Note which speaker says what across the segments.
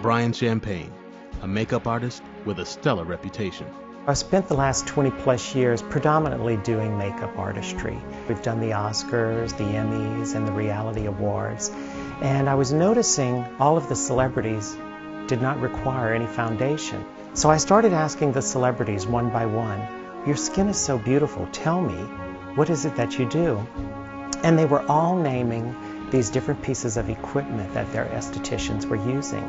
Speaker 1: Brian Champagne, a makeup artist with a stellar reputation.
Speaker 2: I've spent the last 20 plus years predominantly doing makeup artistry. We've done the Oscars, the Emmys, and the reality awards. And I was noticing all of the celebrities did not require any foundation. So I started asking the celebrities one by one, your skin is so beautiful, tell me, what is it that you do? And they were all naming these different pieces of equipment that their estheticians were using,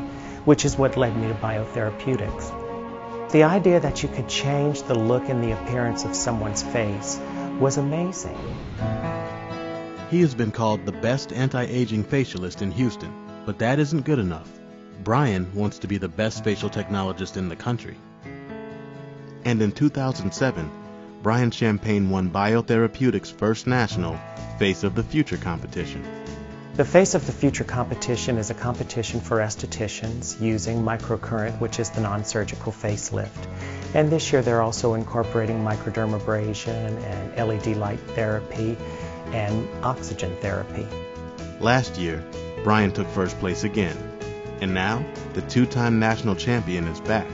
Speaker 2: which is what led me to Bio-Therapeutics. The idea that you could change the look and the appearance of someone's face was amazing.
Speaker 1: He has been called the best anti-aging facialist in Houston, but that isn't good enough. Brian wants to be the best facial technologist in the country. And in 2007, Brian Champagne won Bio-Therapeutics' first national Face of the Future competition.
Speaker 2: The Face of the Future competition is a competition for estheticians using microcurrent, which is the non-surgical facelift. And this year they're also incorporating microdermabrasion and LED light therapy and oxygen therapy.
Speaker 1: Last year, Brian took first place again. And now, the two-time national champion is back.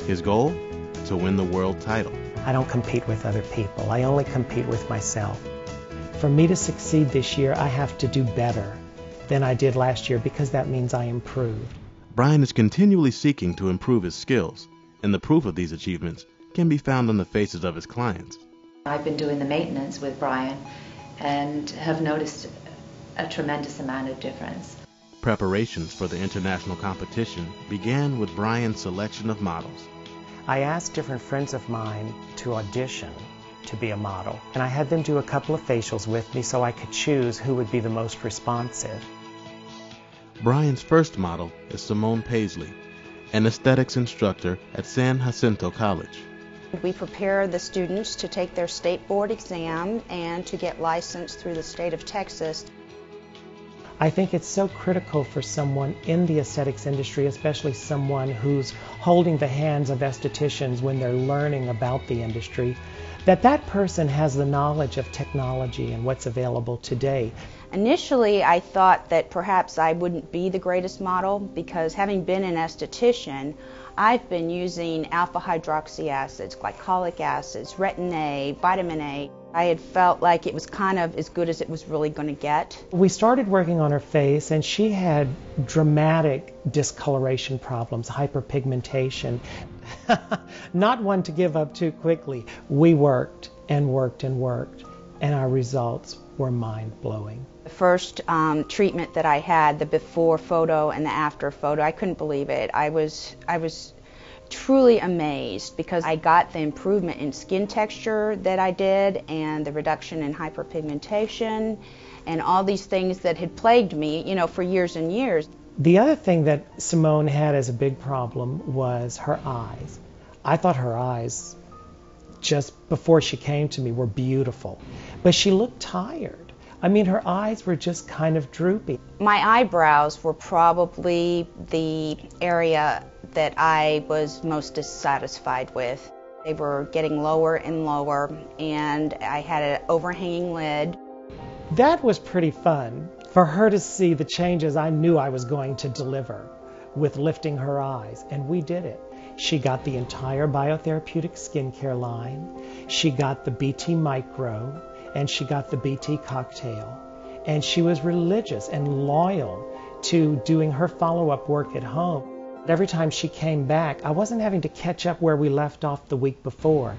Speaker 1: His goal? To win the world title.
Speaker 2: I don't compete with other people. I only compete with myself. For me to succeed this year, I have to do better than I did last year because that means I improved.
Speaker 1: Brian is continually seeking to improve his skills, and the proof of these achievements can be found on the faces of his clients.
Speaker 3: I've been doing the maintenance with Brian and have noticed a tremendous amount of difference.
Speaker 1: Preparations for the international competition began with Brian's selection of models.
Speaker 2: I asked different friends of mine to audition to be a model, and I had them do a couple of facials with me so I could choose who would be the most responsive.
Speaker 1: Brian's first model is Simone Paisley, an aesthetics instructor at San Jacinto College.
Speaker 4: We prepare the students to take their state board exam and to get licensed through the state of Texas.
Speaker 2: I think it's so critical for someone in the aesthetics industry, especially someone who's holding the hands of estheticians when they're learning about the industry, that that person has the knowledge of technology and what's available today.
Speaker 4: Initially, I thought that perhaps I wouldn't be the greatest model because having been an esthetician, I've been using alpha hydroxy acids, glycolic acids, retin A, vitamin A. I had felt like it was kind of as good as it was really going to get.
Speaker 2: We started working on her face and she had dramatic discoloration problems, hyperpigmentation. Not one to give up too quickly. We worked and worked and worked, and our results were mind-blowing.
Speaker 4: The first treatment that I had, the before photo and the after photo, I couldn't believe it. I was truly amazed because I got the improvement in skin texture that I did and the reduction in hyperpigmentation and all these things that had plagued me, you know, for years and years.
Speaker 2: The other thing that Simone had as a big problem was her eyes. I thought her eyes, just before she came to me, were beautiful, but she looked tired. I mean, her eyes were just kind of droopy.
Speaker 4: My eyebrows were probably the area that I was most dissatisfied with. They were getting lower and lower, and I had an overhanging lid.
Speaker 2: That was pretty fun for her to see the changes I knew I was going to deliver with lifting her eyes, and we did it. She got the entire Bio-Therapeutic skincare line, she got the BT Micro, and she got the BT Cocktail. And she was religious and loyal to doing her follow-up work at home. Every time she came back, I wasn't having to catch up where we left off the week before.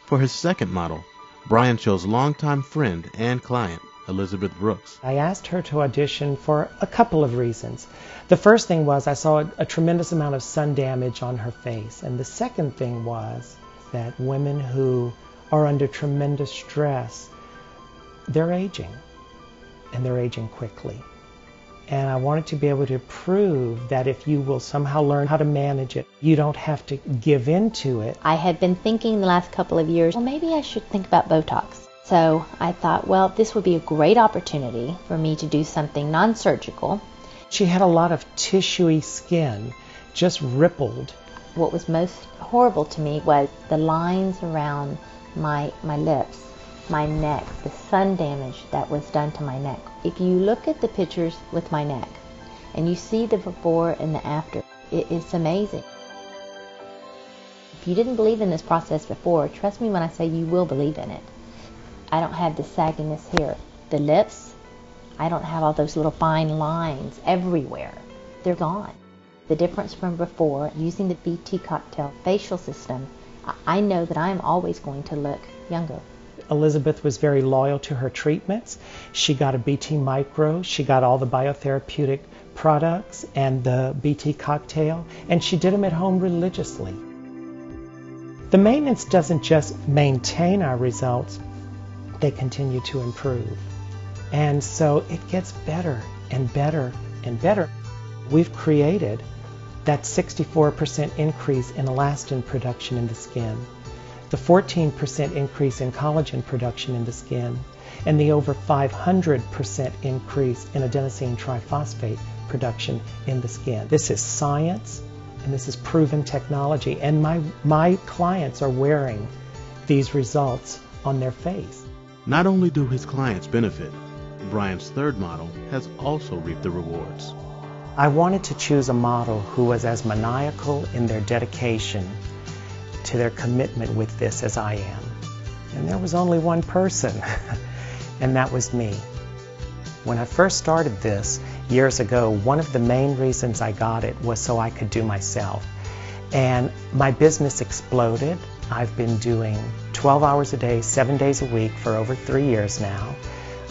Speaker 1: For his second model, Brian chose longtime friend and client, Elizabeth Brooks.
Speaker 2: I asked her to audition for a couple of reasons. The first thing was I saw a tremendous amount of sun damage on her face. And the second thing was that women who are under tremendous stress, they're aging, and they're aging quickly. And I wanted to be able to prove that if you will somehow learn how to manage it, you don't have to give in to it.
Speaker 5: I had been thinking the last couple of years, well, maybe I should think about Botox. So I thought, well, this would be a great opportunity for me to do something non-surgical.
Speaker 2: She had a lot of tissuey skin, just rippled.
Speaker 5: What was most horrible to me was the lines around my lips, my neck, the sun damage that was done to my neck. If you look at the pictures with my neck, and you see the before and the after. It's amazing. If you didn't believe in this process before, trust me when I say you will believe in it. I don't have the sagginess here. The lips, I don't have all those little fine lines everywhere. They're gone. The difference from before, using the BT cocktail facial system, I know that I'm always going to look younger.
Speaker 2: Elizabeth was very loyal to her treatments. She got a BT micro, she got all the Bio-Therapeutic products and the BT cocktail, and she did them at home religiously. The maintenance doesn't just maintain our results, they continue to improve. And so it gets better and better and better. We've created that 64% increase in elastin production in the skin, the 14% increase in collagen production in the skin, and the over 500% increase in adenosine triphosphate production in the skin. This is science, and this is proven technology, and my clients are wearing these results on their face.
Speaker 1: Not only do his clients benefit, Brian's third model has also reaped the rewards.
Speaker 2: I wanted to choose a model who was as maniacal in their dedication to their commitment with this as I am. And there was only one person, and that was me. When I first started this years ago, one of the main reasons I got it was so I could do myself. And my business exploded. I've been doing 12 hours a day, 7 days a week for over 3 years now.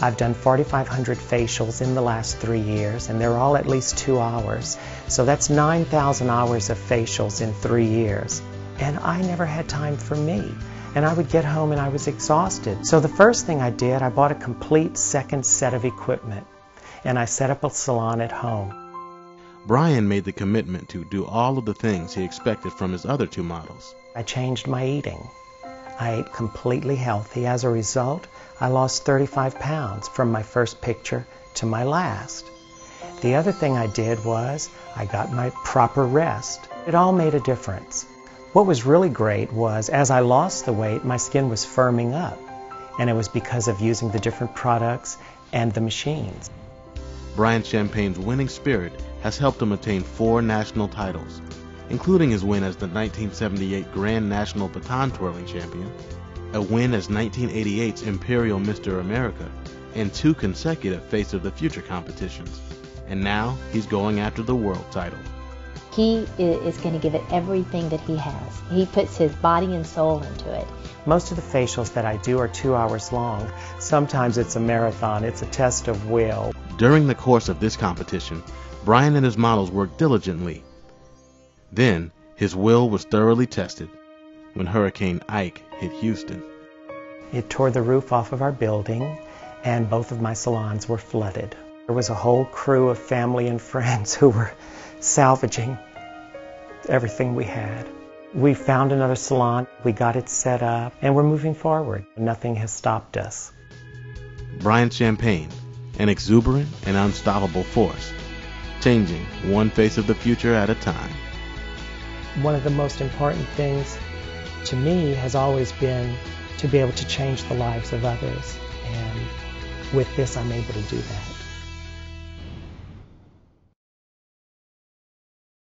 Speaker 2: I've done 4,500 facials in the last 3 years, and they're all at least 2 hours. So that's 9,000 hours of facials in 3 years. And I never had time for me. And I would get home and I was exhausted. So the first thing I did, I bought a complete second set of equipment, and I set up a salon at home.
Speaker 1: Brian made the commitment to do all of the things he expected from his other two models.
Speaker 2: I changed my eating. I ate completely healthy. As a result, I lost 35 pounds from my first picture to my last. The other thing I did was I got my proper rest. It all made a difference. What was really great was as I lost the weight, my skin was firming up. And it was because of using the different products and the machines.
Speaker 1: Brian Champagne's winning spirit has helped him attain 4 national titles, including his win as the 1978 Grand National Baton Twirling Champion, a win as 1988's Imperial Mr. America, and 2 consecutive Face of the Future competitions. And now he's going after the world title.
Speaker 5: He is going to give it everything that he has. He puts his body and soul into it.
Speaker 2: Most of the facials that I do are 2 hours long. Sometimes it's a marathon. It's a test of will.
Speaker 1: During the course of this competition, Brian and his models worked diligently. Then, his will was thoroughly tested when Hurricane Ike hit Houston.
Speaker 2: It tore the roof off of our building, and both of my salons were flooded. There was a whole crew of family and friends who were salvaging everything we had. We found another salon, we got it set up, and we're moving forward. Nothing has stopped us.
Speaker 1: Brian Champagne, an exuberant and unstoppable force, changing one face of the future at a time.
Speaker 2: One of the most important things to me has always been to be able to change the lives of others, and with this I'm able to do that.